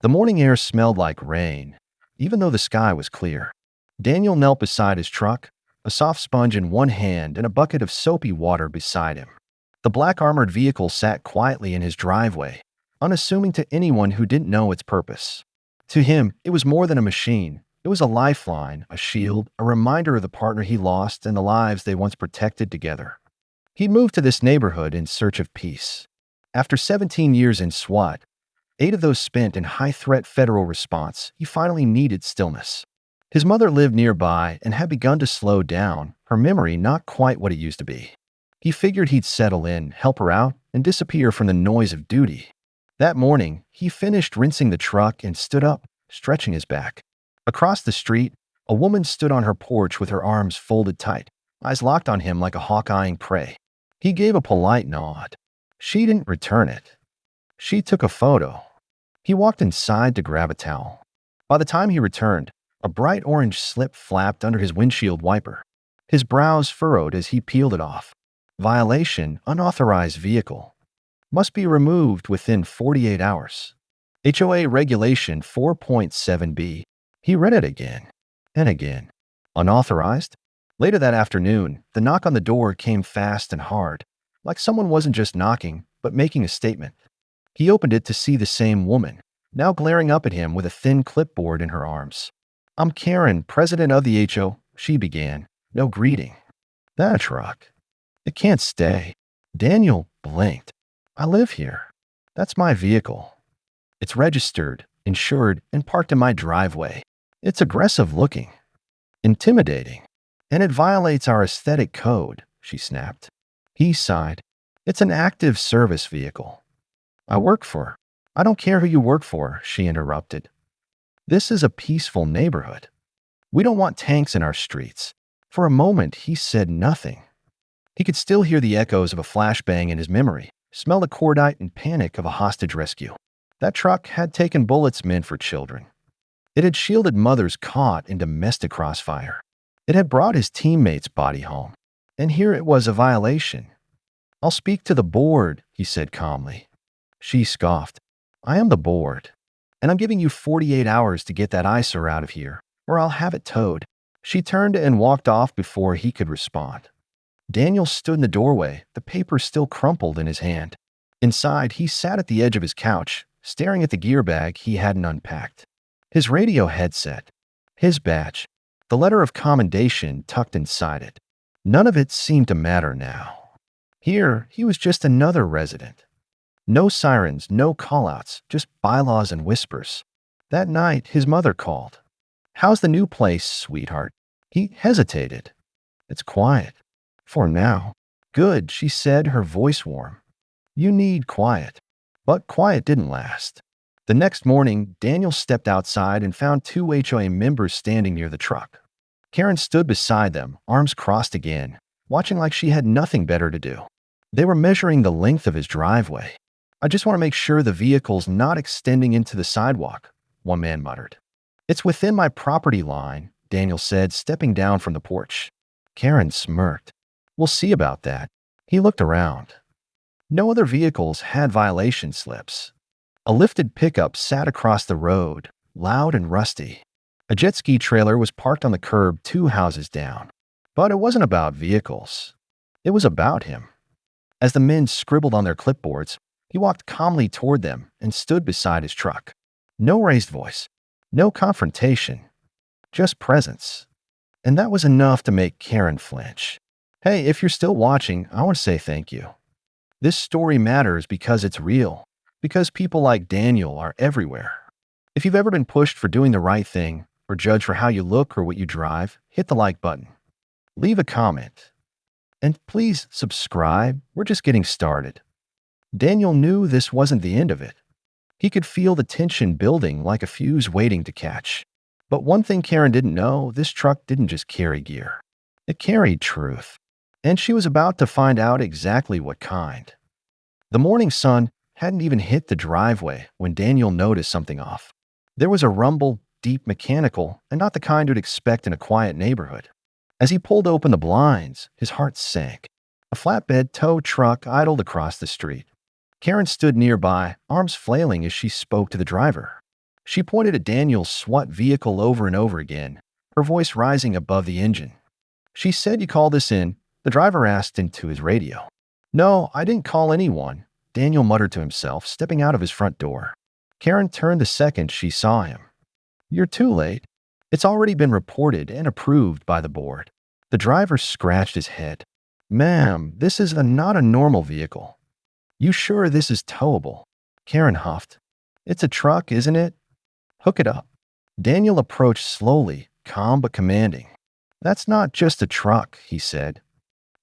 The morning air smelled like rain, even though the sky was clear. Daniel knelt beside his truck, a soft sponge in one hand and a bucket of soapy water beside him. The black armored vehicle sat quietly in his driveway, unassuming to anyone who didn't know its purpose. To him, it was more than a machine. It was a lifeline, a shield, a reminder of the partner he lost and the lives they once protected together. He moved to this neighborhood in search of peace. After 17 years in SWAT, 8 of those spent in high-threat federal response, he finally needed stillness. His mother lived nearby and had begun to slow down, her memory not quite what it used to be. He figured he'd settle in, help her out, and disappear from the noise of duty. That morning, he finished rinsing the truck and stood up, stretching his back. Across the street, a woman stood on her porch with her arms folded tight, eyes locked on him like a hawk eyeing prey. He gave a polite nod. She didn't return it. She took a photo. He walked inside to grab a towel. By the time he returned, a bright orange slip flapped under his windshield wiper. His brows furrowed as he peeled it off. Violation, unauthorized vehicle. Must be removed within 48 hours. HOA Regulation 4.7b. He read it again and again. Unauthorized? Later that afternoon, the knock on the door came fast and hard, like someone wasn't just knocking, but making a statement. He opened it to see the same woman, now glaring up at him with a thin clipboard in her arms. "I'm Karen, president of the HO," she began. No greeting. That truck. It can't stay. Daniel blinked. "I live here. That's my vehicle. It's registered, insured, and parked in my driveway. It's aggressive looking, intimidating, and it violates our aesthetic code," she snapped. He sighed. "It's an active service vehicle. I work for." "I don't care who you work for," she interrupted. "This is a peaceful neighborhood. We don't want tanks in our streets." For a moment, he said nothing. He could still hear the echoes of a flashbang in his memory, smell the cordite and panic of a hostage rescue. That truck had taken bullets meant for children. It had shielded mothers caught in domestic crossfire. It had brought his teammate's body home. And here it was a violation. "I'll speak to the board," he said calmly. She scoffed. "I am the board, and I'm giving you 48 hours to get that eyesore out of here, or I'll have it towed." She turned and walked off before he could respond. Daniel stood in the doorway, the paper still crumpled in his hand. Inside, he sat at the edge of his couch, staring at the gear bag he hadn't unpacked. His radio headset, his badge, the letter of commendation tucked inside it. None of it seemed to matter now. Here, he was just another resident. No sirens, no callouts, just bylaws and whispers. That night, his mother called. "How's the new place, sweetheart?" He hesitated. "It's quiet. For now." "Good," she said, her voice warm. "You need quiet." But quiet didn't last. The next morning, Daniel stepped outside and found 2 HOA members standing near the truck. Karen stood beside them, arms crossed again, watching like she had nothing better to do. They were measuring the length of his driveway. "I just want to make sure the vehicle's not extending into the sidewalk," one man muttered. "It's within my property line," Daniel said, stepping down from the porch. Karen smirked. "We'll see about that." He looked around. No other vehicles had violation slips. A lifted pickup sat across the road, loud and rusty. A jet ski trailer was parked on the curb 2 houses down. But it wasn't about vehicles. It was about him. As the men scribbled on their clipboards, he walked calmly toward them and stood beside his truck. No raised voice, no confrontation, just presence. And that was enough to make Karen flinch. "Hey, if you're still watching, I want to say thank you. This story matters because it's real, because people like Daniel are everywhere. If you've ever been pushed for doing the right thing, or judged for how you look or what you drive, hit the like button. Leave a comment. And please subscribe. We're just getting started." Daniel knew this wasn't the end of it. He could feel the tension building like a fuse waiting to catch. But one thing Karen didn't know, this truck didn't just carry gear. It carried truth. And she was about to find out exactly what kind. The morning sun hadn't even hit the driveway when Daniel noticed something off. There was a rumble, deep mechanical, and not the kind you'd expect in a quiet neighborhood. As he pulled open the blinds, his heart sank. A flatbed tow truck idled across the street. Karen stood nearby, arms flailing as she spoke to the driver. She pointed at Daniel's SWAT vehicle over and over again, her voice rising above the engine. She said, "You call this in?" The driver asked into his radio. "No, I didn't call anyone," Daniel muttered to himself, stepping out of his front door. Karen turned the second she saw him. "You're too late. It's already been reported and approved by the board." The driver scratched his head. "Ma'am, this is not a normal vehicle." "You sure this is towable?" Karen huffed. "It's a truck, isn't it?" "Hook it up." Daniel approached slowly, calm but commanding. "That's not just a truck," he said.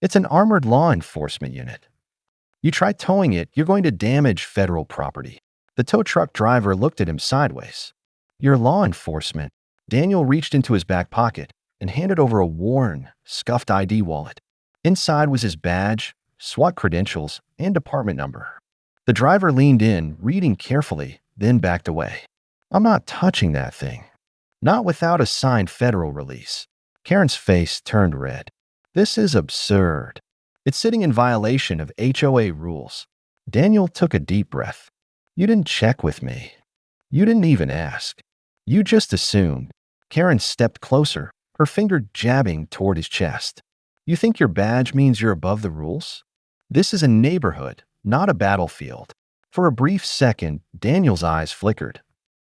"It's an armored law enforcement unit. You try towing it, you're going to damage federal property." The tow truck driver looked at him sideways. "You're law enforcement." Daniel reached into his back pocket and handed over a worn, scuffed ID wallet. Inside was his badge, SWAT credentials, and department number. The driver leaned in, reading carefully, then backed away. "I'm not touching that thing. Not without a signed federal release." Karen's face turned red. "This is absurd. It's sitting in violation of HOA rules." Daniel took a deep breath. "You didn't check with me. You didn't even ask. You just assumed." Karen stepped closer, her finger jabbing toward his chest. "You think your badge means you're above the rules? This is a neighborhood, not a battlefield." For a brief second, Daniel's eyes flickered.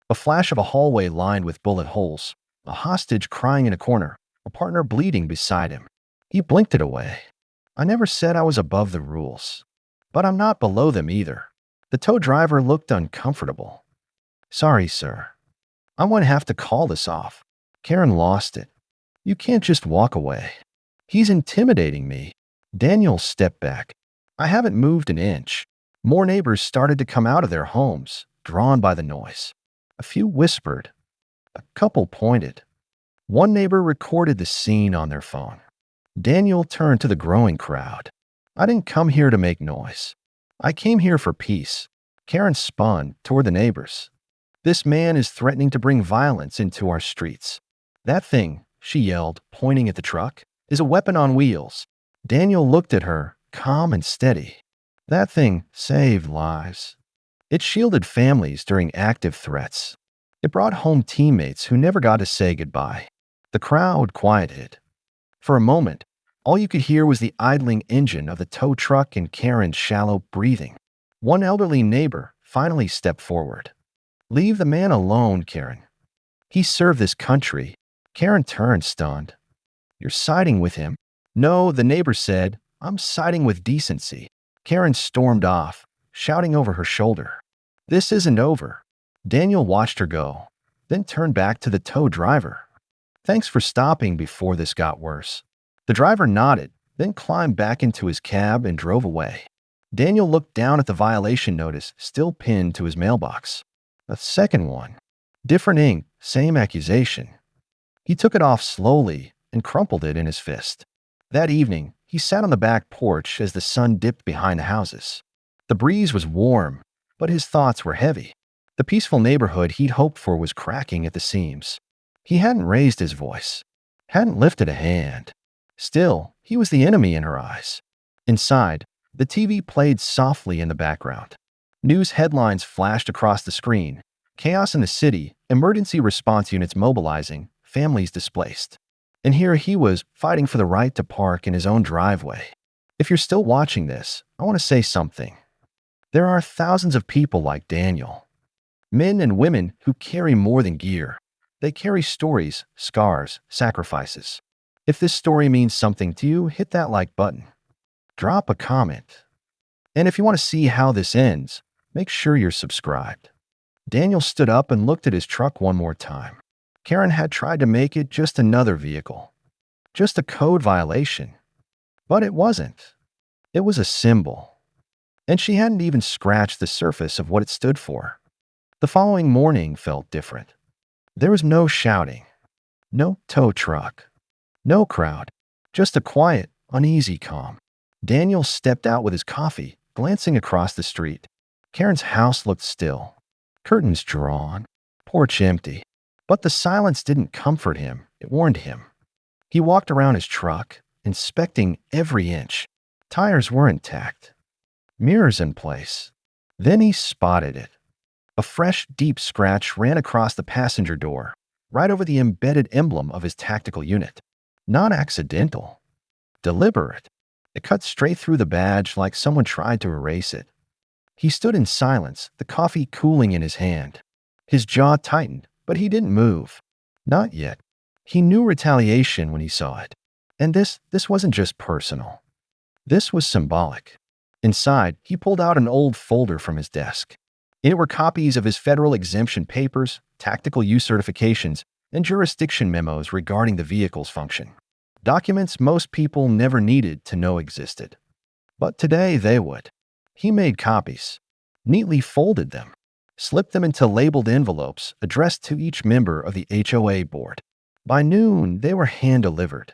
A flash of a hallway lined with bullet holes, a hostage crying in a corner, a partner bleeding beside him. He blinked it away. "I never said I was above the rules. But I'm not below them either." The tow driver looked uncomfortable. "Sorry, sir. I'm going to have to call this off." Karen lost it. "You can't just walk away. He's intimidating me." Daniel stepped back. "I haven't moved an inch." More neighbors started to come out of their homes, drawn by the noise. A few whispered. A couple pointed. One neighbor recorded the scene on their phone. Daniel turned to the growing crowd. "I didn't come here to make noise. I came here for peace." Karen spun toward the neighbors. "This man is threatening to bring violence into our streets. That thing," she yelled, pointing at the truck, "is a weapon on wheels." Daniel looked at her, calm and steady. "That thing saved lives. It shielded families during active threats. It brought home teammates who never got to say goodbye." The crowd quieted. For a moment, all you could hear was the idling engine of the tow truck and Karen's shallow breathing. One elderly neighbor finally stepped forward. "Leave the man alone, Karen. He served this country." Karen turned, stunned. "You're siding with him?" "No," the neighbor said. "I'm siding with decency." Karen stormed off, shouting over her shoulder. "This isn't over." Daniel watched her go, then turned back to the tow driver. "Thanks for stopping before this got worse." The driver nodded, then climbed back into his cab and drove away. Daniel looked down at the violation notice still pinned to his mailbox. A second one. Different ink, same accusation. He took it off slowly and crumpled it in his fist. That evening, he sat on the back porch as the sun dipped behind the houses. The breeze was warm, but his thoughts were heavy. The peaceful neighborhood he'd hoped for was cracking at the seams. He hadn't raised his voice, hadn't lifted a hand. Still, he was the enemy in her eyes. Inside, the TV played softly in the background. News headlines flashed across the screen. Chaos in the city, emergency response units mobilizing, families displaced. And here he was, fighting for the right to park in his own driveway. If you're still watching this, I want to say something. There are thousands of people like Daniel. Men and women who carry more than gear. They carry stories, scars, sacrifices. If this story means something to you, hit that like button. Drop a comment. And if you want to see how this ends, make sure you're subscribed. Daniel stood up and looked at his truck one more time. Karen had tried to make it just another vehicle. Just a code violation. But it wasn't. It was a symbol. And she hadn't even scratched the surface of what it stood for. The following morning felt different. There was no shouting. No tow truck. No crowd. Just a quiet, uneasy calm. Daniel stepped out with his coffee, glancing across the street. Karen's house looked still. Curtains drawn. Porch empty. But the silence didn't comfort him. It warned him. He walked around his truck, inspecting every inch. Tires were intact. Mirrors in place. Then he spotted it. A fresh, deep scratch ran across the passenger door, right over the embedded emblem of his tactical unit. Not accidental. Deliberate. It cut straight through the badge like someone tried to erase it. He stood in silence, the coffee cooling in his hand. His jaw tightened, but he didn't move. Not yet. He knew retaliation when he saw it. And this wasn't just personal. This was symbolic. Inside, he pulled out an old folder from his desk. In it were copies of his federal exemption papers, tactical use certifications, and jurisdiction memos regarding the vehicle's function. Documents most people never needed to know existed. But today they would. He made copies, neatly folded them, slipped them into labeled envelopes addressed to each member of the HOA board. By noon, they were hand-delivered.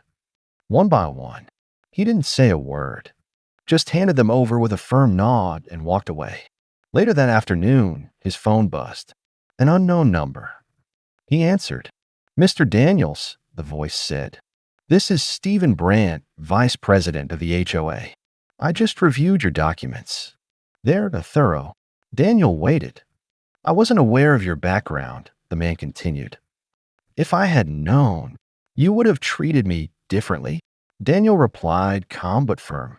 One by one. He didn't say a word, just handed them over with a firm nod and walked away. Later that afternoon, his phone buzzed. An unknown number. He answered. "Mr. Daniels," the voice said. "This is Stephen Brandt, Vice President of the HOA. I just reviewed your documents. They're thorough." Daniel waited. "I wasn't aware of your background," the man continued. "If I had known, you would have treated me differently." Daniel replied, calm but firm.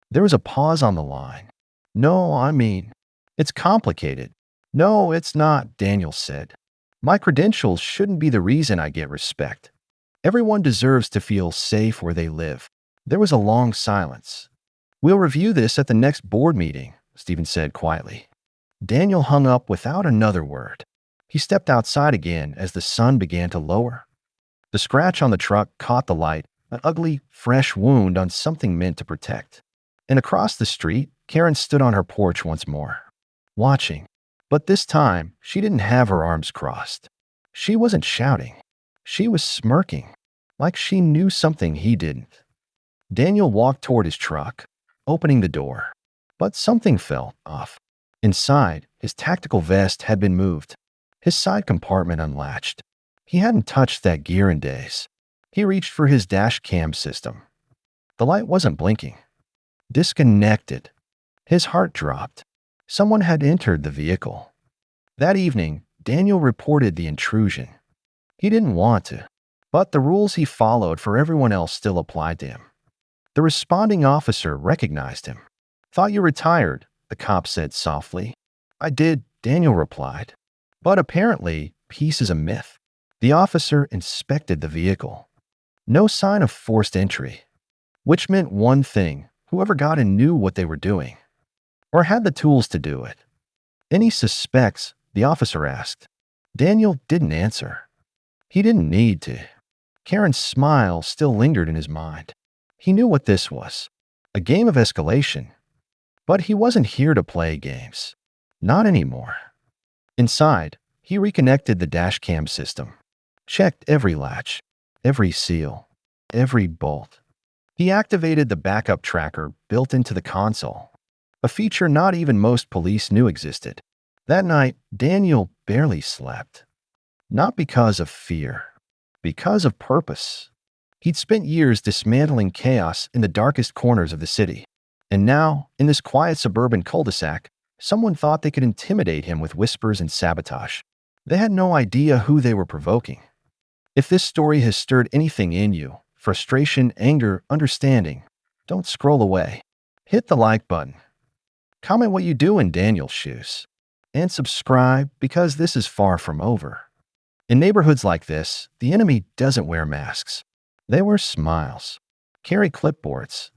There was a pause on the line. "No, I mean, it's complicated." "No, it's not," Daniel said. "My credentials shouldn't be the reason I get respect. Everyone deserves to feel safe where they live." There was a long silence. "We'll review this at the next board meeting," Stephen said quietly. Daniel hung up without another word. He stepped outside again as the sun began to lower. The scratch on the truck caught the light, an ugly, fresh wound on something meant to protect. And across the street, Karen stood on her porch once more, watching. But this time, she didn't have her arms crossed. She wasn't shouting. She was smirking, like she knew something he didn't. Daniel walked toward his truck, opening the door. But something felt off. Inside, his tactical vest had been moved, his side compartment unlatched. He hadn't touched that gear in days. He reached for his dash cam system. The light wasn't blinking. Disconnected. His heart dropped. Someone had entered the vehicle. That evening, Daniel reported the intrusion. He didn't want to, but the rules he followed for everyone else still applied to him. The responding officer recognized him. "Thought you retired," the cop said softly. "I did," Daniel replied. But apparently, peace is a myth. The officer inspected the vehicle. No sign of forced entry, which meant one thing: whoever got in knew what they were doing, or had the tools to do it. "Any suspects?" the officer asked. Daniel didn't answer. He didn't need to. Karen's smile still lingered in his mind. He knew what this was. A game of escalation. But he wasn't here to play games. Not anymore. Inside, he reconnected the dashcam system. Checked every latch, every seal, every bolt. He activated the backup tracker built into the console, a feature not even most police knew existed. That night, Daniel barely slept. Not because of fear, because of purpose. He'd spent years dismantling chaos in the darkest corners of the city. And now, in this quiet suburban cul-de-sac, someone thought they could intimidate him with whispers and sabotage. They had no idea who they were provoking. If this story has stirred anything in you, frustration, anger, understanding, don't scroll away. Hit the like button. Comment what you do in Daniel's shoes. And subscribe, because this is far from over. In neighborhoods like this, the enemy doesn't wear masks. They wear smiles, carry clipboards,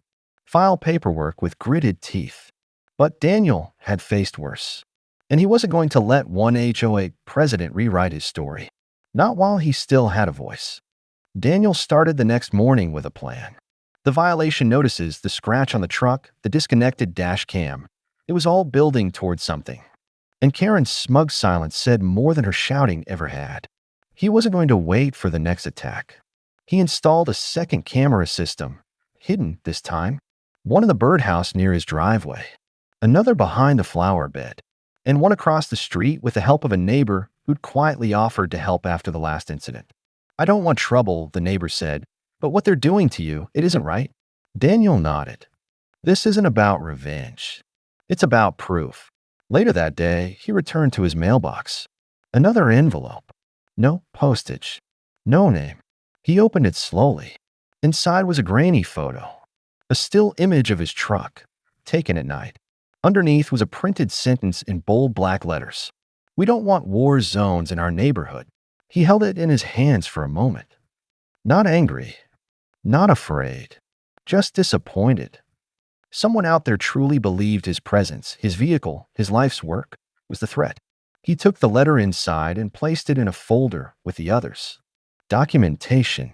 file paperwork with gritted teeth. But Daniel had faced worse. And he wasn't going to let one HOA president rewrite his story. Not while he still had a voice. Daniel started the next morning with a plan. The violation notices, the scratch on the truck, the disconnected dash cam. It was all building towards something. And Karen's smug silence said more than her shouting ever had. He wasn't going to wait for the next attack. He installed a second camera system, hidden this time. One in the birdhouse near his driveway, another behind the flower bed, and one across the street with the help of a neighbor who'd quietly offered to help after the last incident. "I don't want trouble," the neighbor said, "but what they're doing to you, it isn't right." Daniel nodded. This isn't about revenge. It's about proof. Later that day, he returned to his mailbox. Another envelope. No postage. No name. He opened it slowly. Inside was a grainy photo. A still image of his truck, taken at night. Underneath was a printed sentence in bold black letters. "We don't want war zones in our neighborhood." He held it in his hands for a moment. Not angry. Not afraid. Just disappointed. Someone out there truly believed his presence, his vehicle, his life's work was the threat. He took the letter inside and placed it in a folder with the others. Documentation.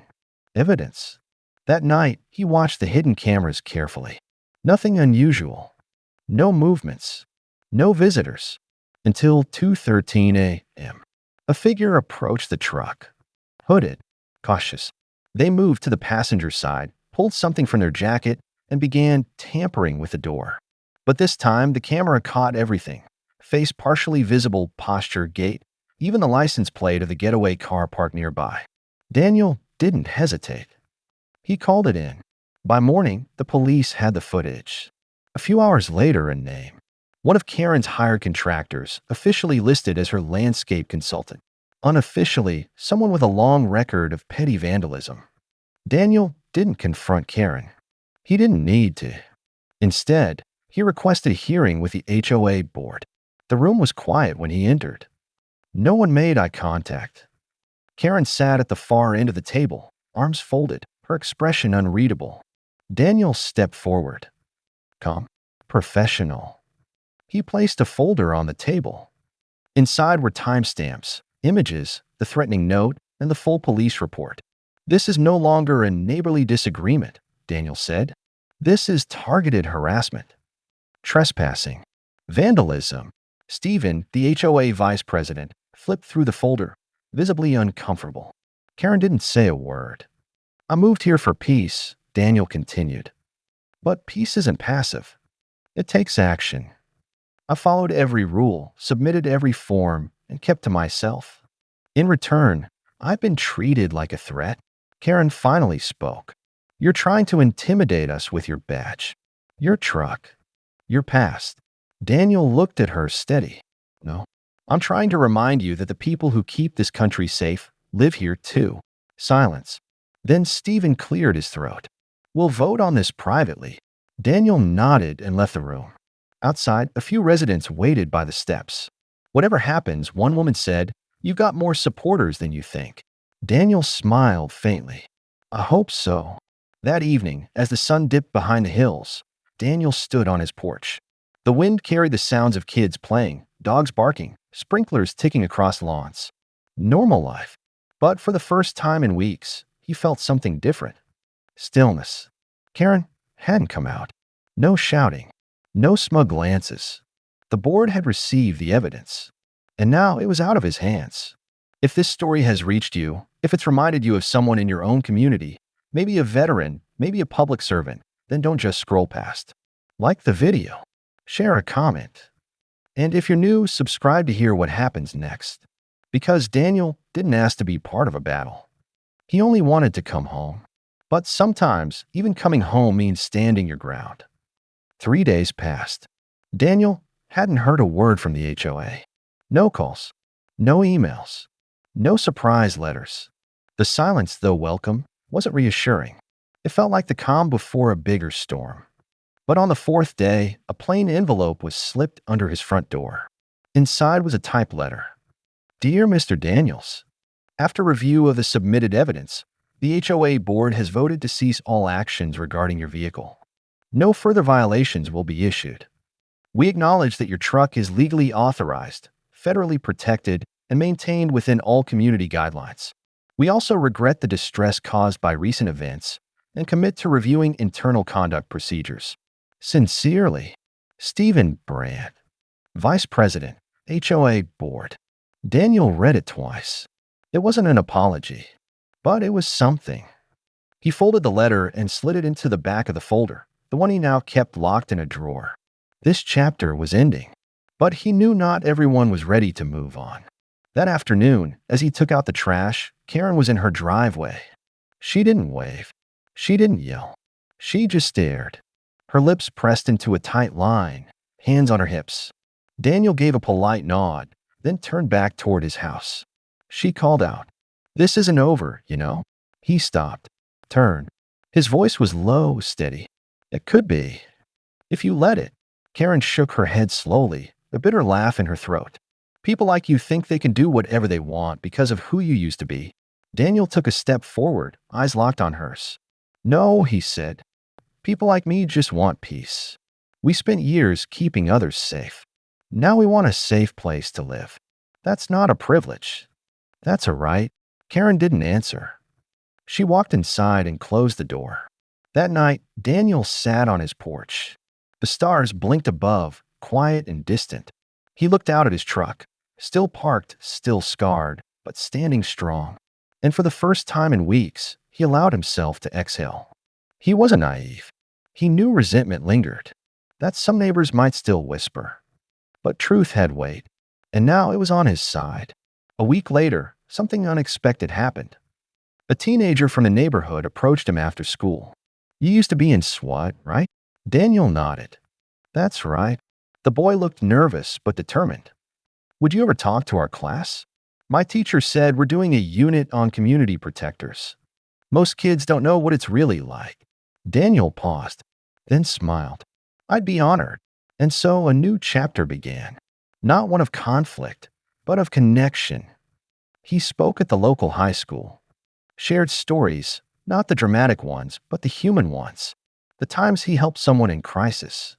Evidence. That night, he watched the hidden cameras carefully. Nothing unusual. No movements. No visitors. Until 2:13 a.m. A figure approached the truck. Hooded. Cautious. They moved to the passenger side, pulled something from their jacket, and began tampering with the door. But this time, the camera caught everything. Face partially visible, posture, gait, even the license plate of the getaway car parked nearby. Daniel didn't hesitate. He called it in. By morning, the police had the footage. A few hours later, a name. One of Karen's hired contractors, officially listed as her landscape consultant. Unofficially, someone with a long record of petty vandalism. Daniel didn't confront Karen. He didn't need to. Instead, he requested a hearing with the HOA board. The room was quiet when he entered. No one made eye contact. Karen sat at the far end of the table, arms folded, her expression unreadable. Daniel stepped forward. Calm. Professional. He placed a folder on the table. Inside were timestamps, images, the threatening note, and the full police report. "This is no longer a neighborly disagreement," Daniel said. "This is targeted harassment. Trespassing. Vandalism." Stephen, the HOA vice president, flipped through the folder, visibly uncomfortable. Karen didn't say a word. "I moved here for peace," Daniel continued. "But peace isn't passive. It takes action. I followed every rule, submitted every form, and kept to myself. In return, I've been treated like a threat." Karen finally spoke. "You're trying to intimidate us with your badge, your truck, your past." Daniel looked at her steady. "No. I'm trying to remind you that the people who keep this country safe live here too." Silence. Then Stephen cleared his throat. "We'll vote on this privately." Daniel nodded and left the room. Outside, a few residents waited by the steps. "Whatever happens," one woman said, "you've got more supporters than you think." Daniel smiled faintly. "I hope so." That evening, as the sun dipped behind the hills, Daniel stood on his porch. The wind carried the sounds of kids playing, dogs barking, sprinklers ticking across lawns. Normal life. But for the first time in weeks, he felt something different. Stillness. Karen hadn't come out. No shouting. No smug glances. The board had received the evidence. And now it was out of his hands. If this story has reached you, if it's reminded you of someone in your own community, maybe a veteran, maybe a public servant, then don't just scroll past. Like the video. Share a comment. And if you're new, subscribe to hear what happens next. Because Daniel didn't ask to be part of a battle. He only wanted to come home. But sometimes, even coming home means standing your ground. 3 days passed. Daniel hadn't heard a word from the HOA. No calls. No emails. No surprise letters. The silence, though welcome, wasn't reassuring. It felt like the calm before a bigger storm. But on the 4th day, a plain envelope was slipped under his front door. Inside was a typed letter. "Dear Mr. Daniels, after review of the submitted evidence, the HOA board has voted to cease all actions regarding your vehicle. No further violations will be issued. We acknowledge that your truck is legally authorized, federally protected, and maintained within all community guidelines. We also regret the distress caused by recent events and commit to reviewing internal conduct procedures. Sincerely, Stephen Brand, Vice President, HOA Board." Daniel read it twice. It wasn't an apology, but it was something. He folded the letter and slid it into the back of the folder, the one he now kept locked in a drawer. This chapter was ending, but he knew not everyone was ready to move on. That afternoon, as he took out the trash, Karen was in her driveway. She didn't wave. She didn't yell. She just stared. Her lips pressed into a tight line, hands on her hips. Daniel gave a polite nod, then turned back toward his house. She called out, "This isn't over, you know?" He stopped, turned. His voice was low, steady. "It could be, if you let it." Karen shook her head slowly, a bitter laugh in her throat. "People like you think they can do whatever they want because of who you used to be." Daniel took a step forward, eyes locked on hers. "No," he said. "People like me just want peace. We spent years keeping others safe. Now we want a safe place to live. That's not a privilege. That's a right." Karen didn't answer. She walked inside and closed the door. That night, Daniel sat on his porch. The stars blinked above, quiet and distant. He looked out at his truck, still parked, still scarred, but standing strong. And for the first time in weeks, he allowed himself to exhale. He wasn't naive. He knew resentment lingered, that some neighbors might still whisper. But truth had weight, and now it was on his side. A week later, something unexpected happened. A teenager from the neighborhood approached him after school. "You used to be in SWAT, right?" Daniel nodded. "That's right." The boy looked nervous but determined. "Would you ever talk to our class? My teacher said we're doing a unit on community protectors. Most kids don't know what it's really like." Daniel paused, then smiled. "I'd be honored." And so a new chapter began, not one of conflict, but of connection. He spoke at the local high school, shared stories, not the dramatic ones, but the human ones, the times he helped someone in crisis,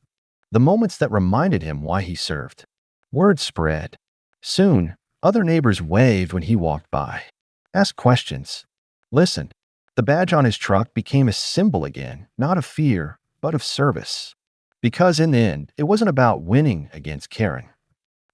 the moments that reminded him why he served. Word spread. Soon, other neighbors waved when he walked by, asked questions, listened. The badge on his truck became a symbol again, not of fear, but of service. Because in the end, it wasn't about winning against Karen.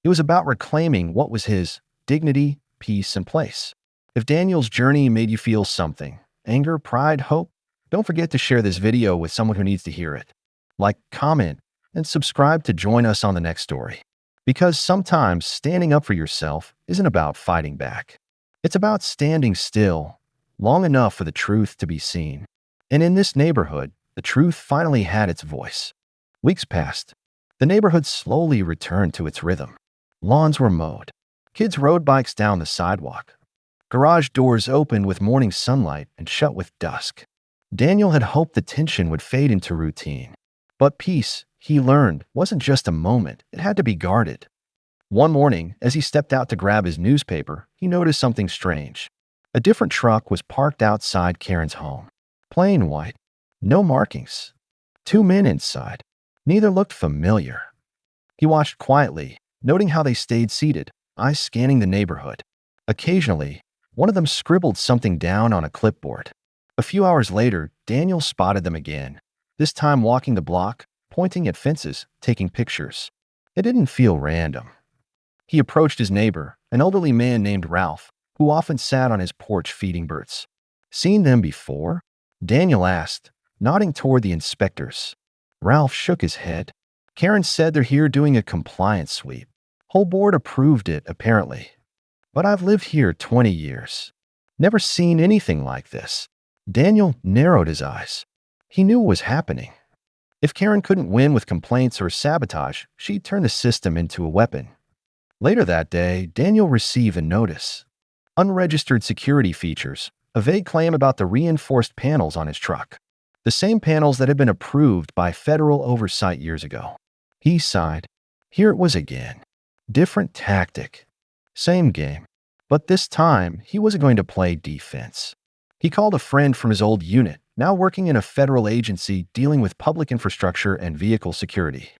It was about reclaiming what was his: dignity, peace, and place. If Daniel's journey made you feel something, anger, pride, hope, don't forget to share this video with someone who needs to hear it. Like, comment, and subscribe to join us on the next story. Because sometimes standing up for yourself isn't about fighting back. It's about standing still, long enough for the truth to be seen. And in this neighborhood, the truth finally had its voice. Weeks passed. The neighborhood slowly returned to its rhythm. Lawns were mowed. Kids rode bikes down the sidewalk. Garage doors opened with morning sunlight and shut with dusk. Daniel had hoped the tension would fade into routine. But peace, he learned, wasn't just a moment. It had to be guarded. One morning, as he stepped out to grab his newspaper, he noticed something strange. A different truck was parked outside Karen's home. Plain white. No markings. Two men inside. Neither looked familiar. He watched quietly, noting how they stayed seated, eyes scanning the neighborhood. Occasionally, one of them scribbled something down on a clipboard. A few hours later, Daniel spotted them again, this time walking the block, pointing at fences, taking pictures. It didn't feel random. He approached his neighbor, an elderly man named Ralph, who often sat on his porch feeding birds. "Seen them before?" Daniel asked, nodding toward the inspectors. Ralph shook his head. "Karen said they're here doing a compliance sweep. Whole board approved it, apparently. But I've lived here 20 years. Never seen anything like this." Daniel narrowed his eyes. He knew what was happening. If Karen couldn't win with complaints or sabotage, she'd turn the system into a weapon. Later that day, Daniel received a notice. Unregistered security features, a vague claim about the reinforced panels on his truck. The same panels that had been approved by federal oversight years ago. He sighed. Here it was again. Different tactic. Same game. But this time, he wasn't going to play defense. He called a friend from his old unit, now working in a federal agency dealing with public infrastructure and vehicle security.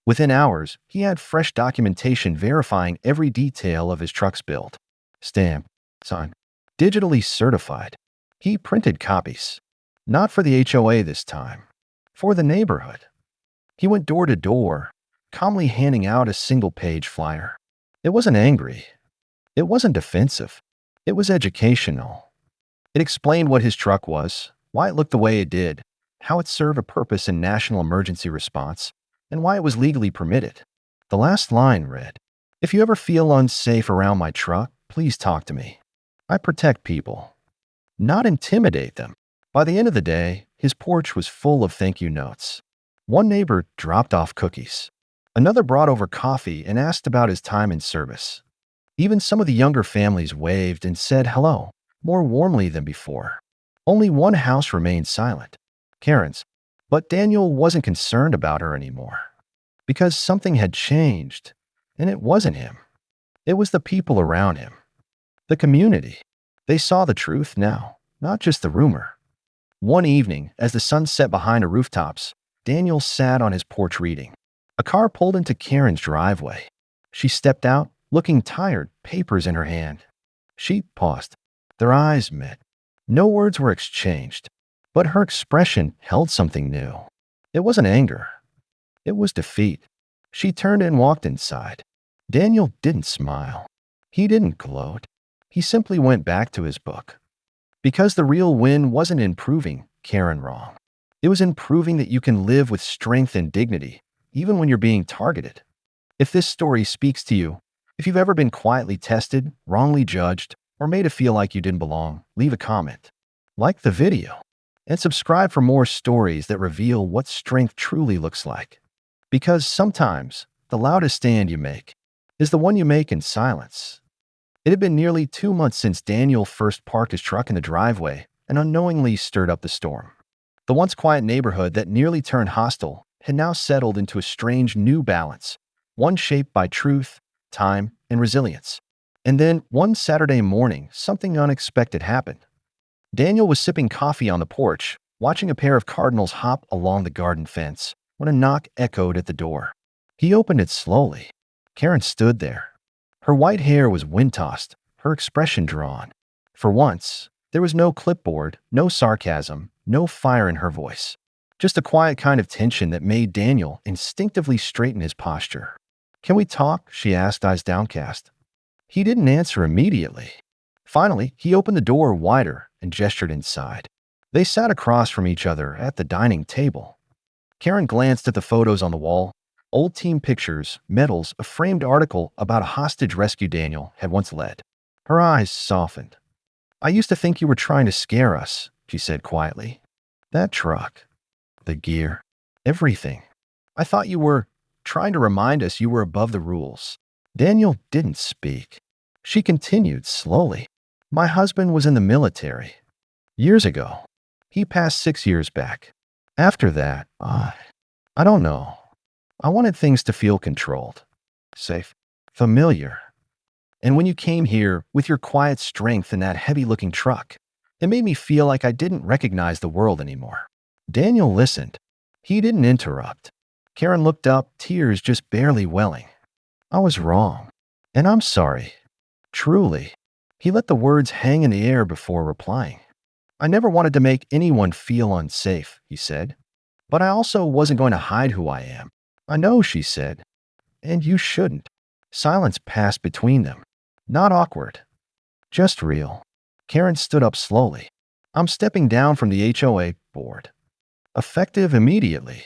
Within hours, he had fresh documentation verifying every detail of his truck's build. Stamp, sign, digitally certified. He printed copies. Not for the HOA this time. For the neighborhood. He went door to door, calmly handing out a single-page flyer. It wasn't angry. It wasn't defensive. It was educational. It explained what his truck was, why it looked the way it did, how it served a purpose in national emergency response, and why it was legally permitted. The last line read, "If you ever feel unsafe around my truck, please talk to me. I protect people, not intimidate them." By the end of the day, his porch was full of thank you notes. One neighbor dropped off cookies. Another brought over coffee and asked about his time in service. Even some of the younger families waved and said hello, more warmly than before. Only one house remained silent, Karen's. But Daniel wasn't concerned about her anymore. Because something had changed, and it wasn't him. It was the people around him. The community. They saw the truth now, not just the rumor. One evening, as the sun set behind the rooftops, Daniel sat on his porch reading. A car pulled into Karen's driveway. She stepped out, looking tired, papers in her hand. She paused. Their eyes met. No words were exchanged, but her expression held something new. It wasn't anger. It was defeat. She turned and walked inside. Daniel didn't smile. He didn't gloat. He simply went back to his book. Because the real win wasn't in proving Karen wrong. It was in proving that you can live with strength and dignity, even when you're being targeted. If this story speaks to you, if you've ever been quietly tested, wrongly judged, or made to feel like you didn't belong, leave a comment, like the video, and subscribe for more stories that reveal what strength truly looks like. Because sometimes the loudest stand you make is the one you make in silence. It had been nearly 2 months since Daniel first parked his truck in the driveway and unknowingly stirred up the storm. The once quiet neighborhood that nearly turned hostile had now settled into a strange new balance, one shaped by truth, time, and resilience. And then, one Saturday morning, something unexpected happened. Daniel was sipping coffee on the porch, watching a pair of cardinals hop along the garden fence, when a knock echoed at the door. He opened it slowly. Karen stood there. Her white hair was wind-tossed, her expression drawn. For once, there was no clipboard, no sarcasm, no fire in her voice. Just a quiet kind of tension that made Daniel instinctively straighten his posture. "Can we talk?" she asked, eyes downcast. He didn't answer immediately. Finally, he opened the door wider and gestured inside. They sat across from each other at the dining table. Karen glanced at the photos on the wall. Old team pictures, medals, a framed article about a hostage rescue Daniel had once led. Her eyes softened. "I used to think you were trying to scare us," she said quietly. "That truck, the gear, everything. I thought you were trying to remind us you were above the rules." Daniel didn't speak. She continued slowly. "My husband was in the military. Years ago. He passed 6 years back. After that, I don't know. I wanted things to feel controlled, safe, familiar. And when you came here with your quiet strength in that heavy-looking truck, it made me feel like I didn't recognize the world anymore." Daniel listened. He didn't interrupt. Karen looked up, tears just barely welling. "I was wrong. And I'm sorry. Truly." He let the words hang in the air before replying. "I never wanted to make anyone feel unsafe," he said. "But I also wasn't going to hide who I am." "I know," she said. "And you shouldn't." Silence passed between them. Not awkward. Just real. Karen stood up slowly. "I'm stepping down from the HOA board. Effective immediately.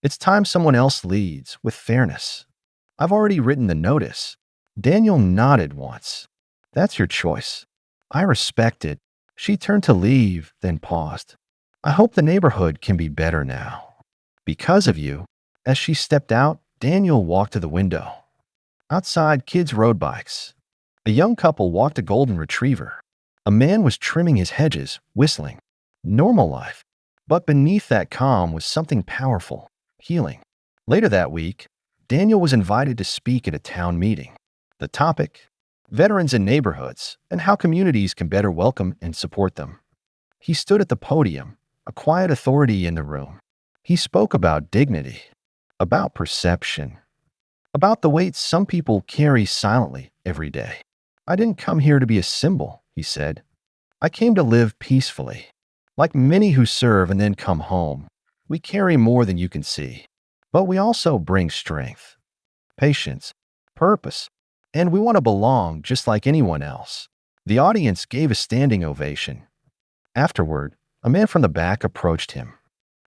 It's time someone else leads, with fairness. I've already written the notice." Daniel nodded once. "That's your choice. I respect it." She turned to leave, then paused. "I hope the neighborhood can be better now. Because of you." As she stepped out, Daniel walked to the window. Outside, kids rode bikes. A young couple walked a golden retriever. A man was trimming his hedges, whistling. Normal life. But beneath that calm was something powerful, healing. Later that week, Daniel was invited to speak at a town meeting. The topic: veterans in neighborhoods and how communities can better welcome and support them. He stood at the podium, a quiet authority in the room. He spoke about dignity, about perception, about the weight some people carry silently every day. "I didn't come here to be a symbol," he said. "I came to live peacefully. Like many who serve and then come home, we carry more than you can see. But we also bring strength, patience, purpose, and we want to belong just like anyone else." The audience gave a standing ovation. Afterward, a man from the back approached him.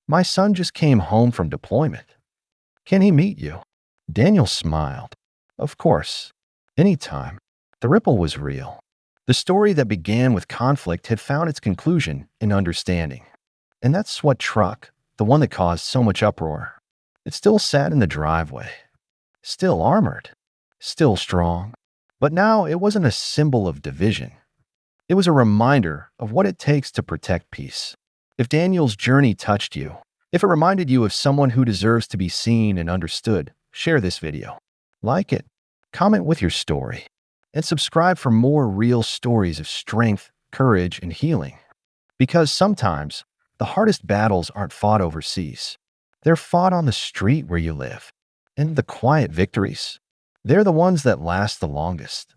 "My son just came home from deployment. Can he meet you?" Daniel smiled. "Of course. Anytime." The ripple was real. The story that began with conflict had found its conclusion in understanding. And that SWAT truck, the one that caused so much uproar, it still sat in the driveway. still armored, still strong. But now it wasn't a symbol of division. It was a reminder of what it takes to protect peace. If Daniel's journey touched you, if it reminded you of someone who deserves to be seen and understood, share this video. Like it, comment with your story, and subscribe for more real stories of strength, courage, and healing. Because sometimes, the hardest battles aren't fought overseas. They're fought on the street where you live. And the quiet victories, they're the ones that last the longest.